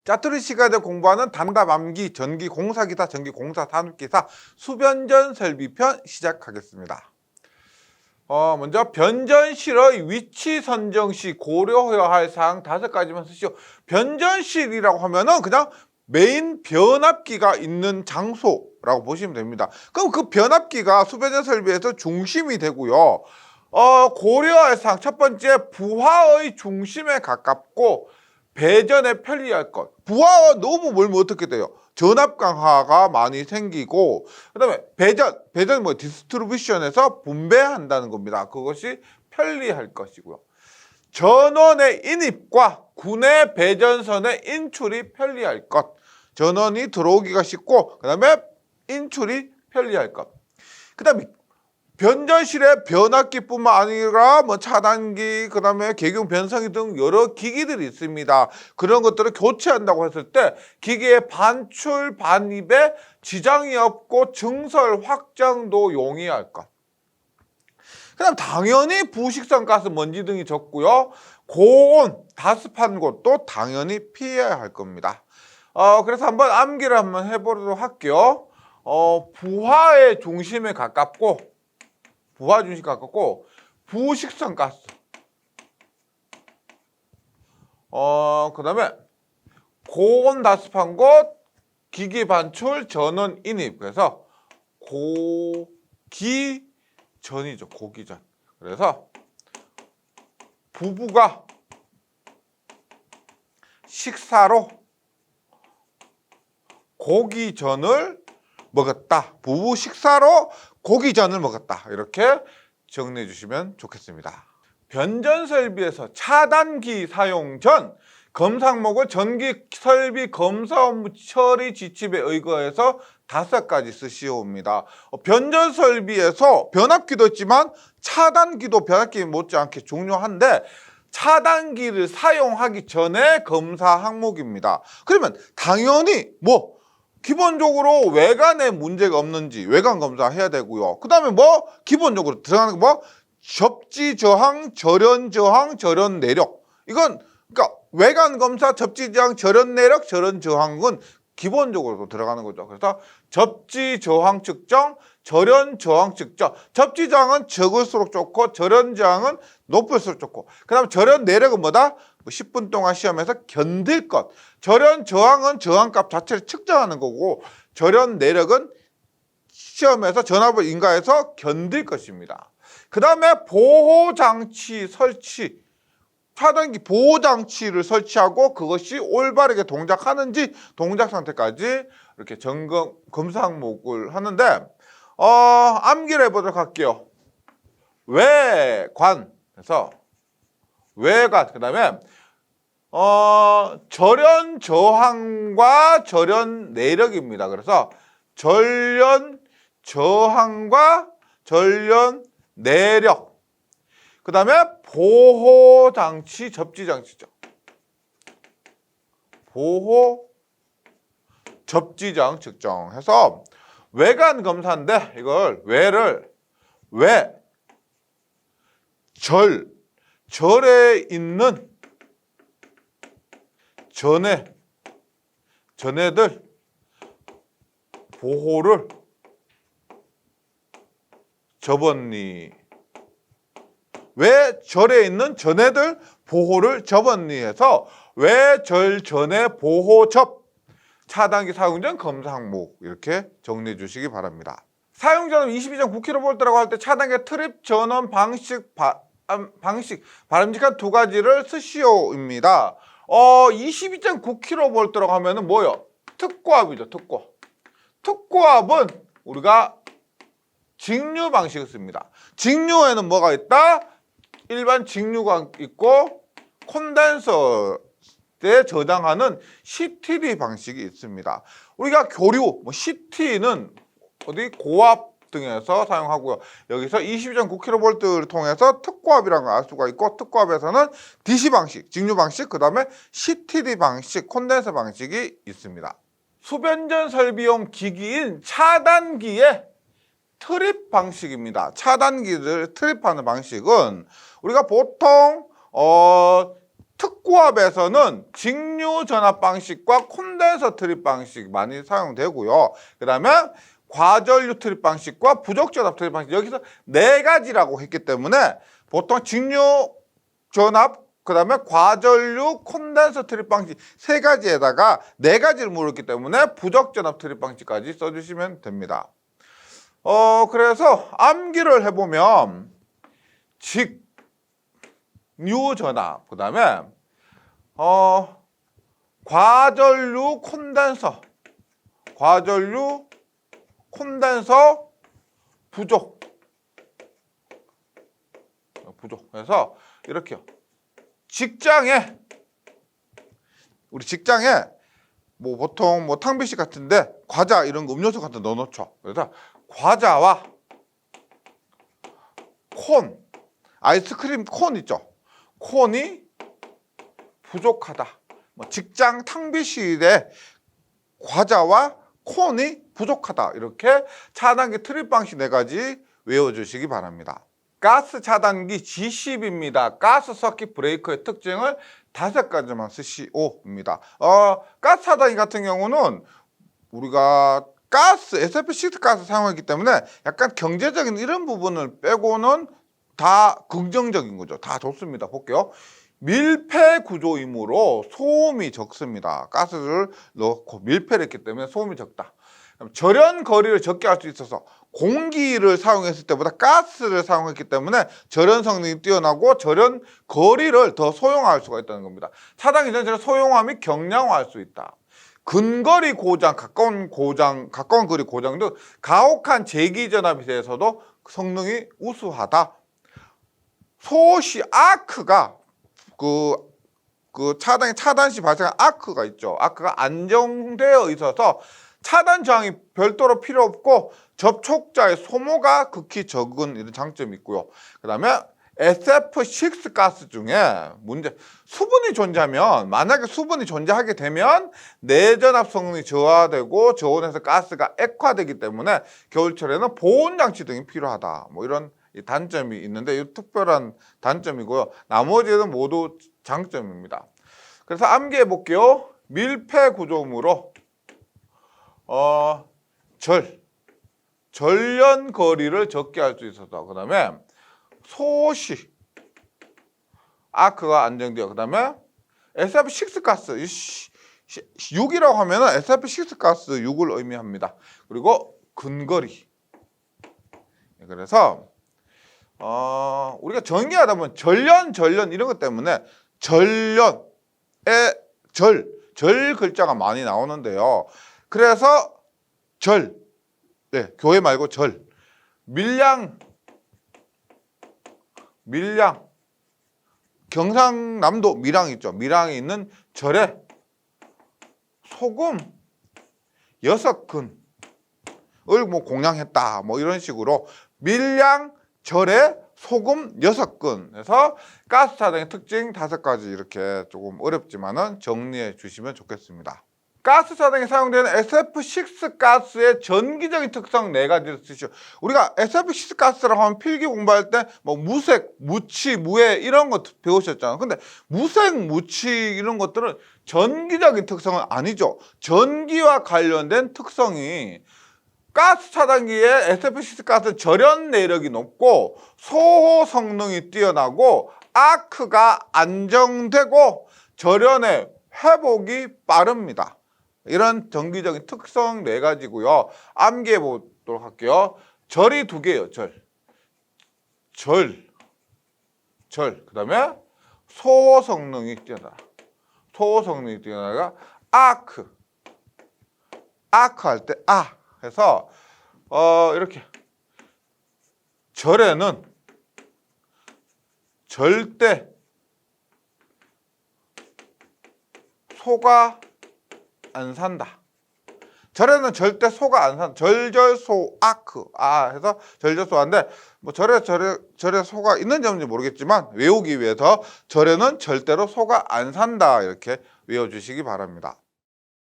짜투리 시간에 공부하는 단답 암기, 전기 공사기사, 전기 공사 산업기사 수변전 설비편 시작하겠습니다. 먼저 변전실의 위치 선정 시 고려해야 할 사항 5가지만 쓰시오. 변전실이라고 하면은 그냥 메인 변압기가 있는 장소라고 보시면 됩니다. 그럼 그 변압기가 수변전 설비에서 중심이 되고요. 고려할 사항 첫 번째, 부하의 중심에 가깝고 배전에 편리할 것. 부하가 너무 멀면 어떻게 돼요? 전압 강화가 많이 생기고, 그 다음에 배전 뭐 디스트리뷰션에서 분배한다는 겁니다. 그것이 편리할 것이고요. 전원의 인입과 군의 배전선의 인출이 편리할 것. 전원이 들어오기가 쉽고, 그 다음에 인출이 편리할 것. 그 다음에 변전실에 변압기뿐만 아니라 뭐 차단기, 그 다음에 계경 변성기 등 여러 기기들이 있습니다. 그런 것들을 교체한다고 했을 때 기계의 반출, 반입에 지장이 없고 증설, 확장도 용이할 것. 그 다음 당연히 부식성 가스, 먼지 등이 적고요. 고온, 다습한 곳도 당연히 피해야 할 겁니다. 그래서 한번 암기를 한번 해보도록 할게요. 부하의 중심에 가깝고, 부하 중심 가깝고 부식성 가스. 그 다음에 고온 다습한 곳, 기기 반출, 전원 인입. 그래서 고기전이죠. 고기전. 그래서 부부가 식사로 고기전을 먹었다. 부부 식사로 고기전을 먹었다. 이렇게 정리해 주시면 좋겠습니다. 변전 설비에서 차단기 사용 전 검사항목을 전기 설비 검사 업무 처리 지침에 의거해서 5가지 쓰시옵니다. 변전 설비에서 변압기도 있지만 차단기도 변압기 못지않게 중요한데 차단기를 사용하기 전에 검사 항목입니다. 그러면 당연히 기본적으로 외관에 문제가 없는지 외관 검사해야 되고요. 그 다음에 기본적으로 들어가는 거 접지 저항, 절연 저항, 절연 내력. 이건 그러니까 외관 검사, 접지 저항, 절연 내력, 절연 저항은 기본적으로 들어가는 거죠. 그래서 접지 저항 측정, 절연 저항 측정. 접지 저항은 적을수록 좋고 절연 저항은 높을수록 좋고. 그다음 절연 내력은 뭐다? 10분 동안 시험에서 견딜 것. 절연 저항은 저항값 자체를 측정하는 거고 절연 내력은 시험에서 전압을 인가해서 견딜 것입니다. 그 다음에 보호장치 설치. 차단기 보호장치를 설치하고 그것이 올바르게 동작하는지 동작 상태까지 이렇게 점검, 검사 항목을 하는데 암기를 해보도록 할게요. 외관. 그래서 외관. 그 다음에 절연 저항과 절연 내력입니다. 그래서 절연 저항과 절연 내력. 그 다음에 보호장치, 접지장치죠. 보호 접지장 측정해서 외관 검사인데 이걸 절에 있는 전해들 보호를 접었니? 왜 절에 있는 전해들 보호를 접었니 해서 왜 절 전해 보호 접 차단기 사용 전 검사 항목 이렇게 정리해 주시기 바랍니다. 사용 전압 22.9kV라고 할 때 차단기 트립 전원 방식 바람직한 2가지를 쓰시오입니다. 22.9kV라고 하면은 뭐요? 특고압이죠. 특고압은 우리가 직류 방식을 씁니다. 직류에는 뭐가 있다? 일반 직류가 있고 콘덴서에 저장하는 CTD 방식이 있습니다. 우리가 교류, CT는 어디 고압 등에서 사용하고요. 여기서 22.9kV를 통해서 특고압이라는 걸 알 수가 있고 특고압에서는 DC 방식, 직류 방식, 그 다음에 CTD 방식, 콘덴서 방식이 있습니다. 수변전 설비용 기기인 차단기의 트립 방식입니다. 차단기를 트립하는 방식은 우리가 보통 후압에서는 직류 전압 방식과 콘덴서 트립 방식 많이 사용되고요. 그 다음에 과전류 트립 방식과 부족 전압 트립 방식, 여기서 네 가지라고 했기 때문에 보통 직류 전압, 그 다음에 과전류 콘덴서 트립 방식 세 가지에다가 네 가지를 물었기 때문에 부족 전압 트립 방식까지 써주시면 됩니다. 그래서 암기를 해보면 직류 전압, 그 다음에 과전류 콘덴서 부족. 그래서 이렇게요. 우리 직장에 뭐 보통 뭐 탕비실 같은데 과자 이런 거 음료수 같은 거 넣어놓죠. 그래서 과자와 콘, 아이스크림 콘 있죠. 콘이 부족하다. 뭐 직장 탕비실에 과자와 콘이 부족하다. 이렇게 차단기 트립 방식 네 가지 외워주시기 바랍니다. 가스 차단기 G10입니다. 가스 서킷 브레이커의 특징을 5가지만 쓰시오입니다. 가스 차단기 같은 경우는 우리가 SF6 가스 사용했기 때문에 약간 경제적인 이런 부분을 빼고는 다 긍정적인 거죠. 다 좋습니다. 볼게요. 밀폐 구조이므로 소음이 적습니다. 가스를 넣고 밀폐를 했기 때문에 소음이 적다. 절연 거리를 적게 할 수 있어서 공기를 사용했을 때보다 가스를 사용했기 때문에 절연 성능이 뛰어나고 절연 거리를 더 소용화할 수가 있다는 겁니다. 차단기 전체를 소용화 및 경량화할 수 있다. 근거리 고장, 가까운 거리 고장 등 가혹한 제기 전압에 대해서도 성능이 우수하다. 소시 아크가 차단 시 발생한 아크가 있죠. 아크가 안정되어 있어서 차단 저항이 별도로 필요 없고 접촉자의 소모가 극히 적은 이런 장점이 있고요. 그 다음에 SF6 가스 중에 수분이 존재하면, 만약에 수분이 존재하게 되면 내전압 성능이 저하되고 저온에서 가스가 액화되기 때문에 겨울철에는 보온 장치 등이 필요하다. 뭐 이런 단점이 있는데 이 특별한 단점이고요. 나머지는 모두 장점입니다. 그래서 암기해 볼게요. 밀폐 구조물로 절연 거리를 적게 할 수 있어서, 그 다음에 소시 아크가 안정되어, 그 다음에 SF6 가스 6이라고 하면은 SF6 가스 6을 의미합니다. 그리고 근거리. 그래서 우리가 전기하다 보면 절연 이런 것 때문에 절연의 절 글자가 많이 나오는데요. 그래서 교회 말고 밀양, 경상남도 밀양 있죠. 밀양에 있는 절에 소금 6근을 뭐 공양했다. 뭐 이런 식으로 밀양 절에 소금 6근 해서 가스 차단의 특징 5가지 이렇게 조금 어렵지만은 정리해 주시면 좋겠습니다. 가스 차단에 사용되는 SF6 가스의 전기적인 특성 4가지를 쓰시오. 우리가 SF6 가스라고 하면 필기 공부할 때 뭐 무색, 무치, 무해 이런 거 배우셨잖아요. 근데 무색, 무치 이런 것들은 전기적인 특성은 아니죠. 전기와 관련된 특성이, 가스 차단기의 SF6 가스는 절연 내력이 높고 소호 성능이 뛰어나고 아크가 안정되고 절연의 회복이 빠릅니다. 이런 전기적인 특성 4가지고요. 암기해 보도록 할게요. 절이 2개예요. 그 다음에 소호 성능이 뛰어나다. 소호 성능이 뛰어나다가 아크 할 때 해서 이렇게 절에는 절대 소가 안 산다. 절에는 절대 소가 안 산다. 절절소 아크 해서 절절소인데 뭐 절에 소가 있는지 없는지 모르겠지만 외우기 위해서 절에는 절대로 소가 안 산다 이렇게 외워주시기 바랍니다.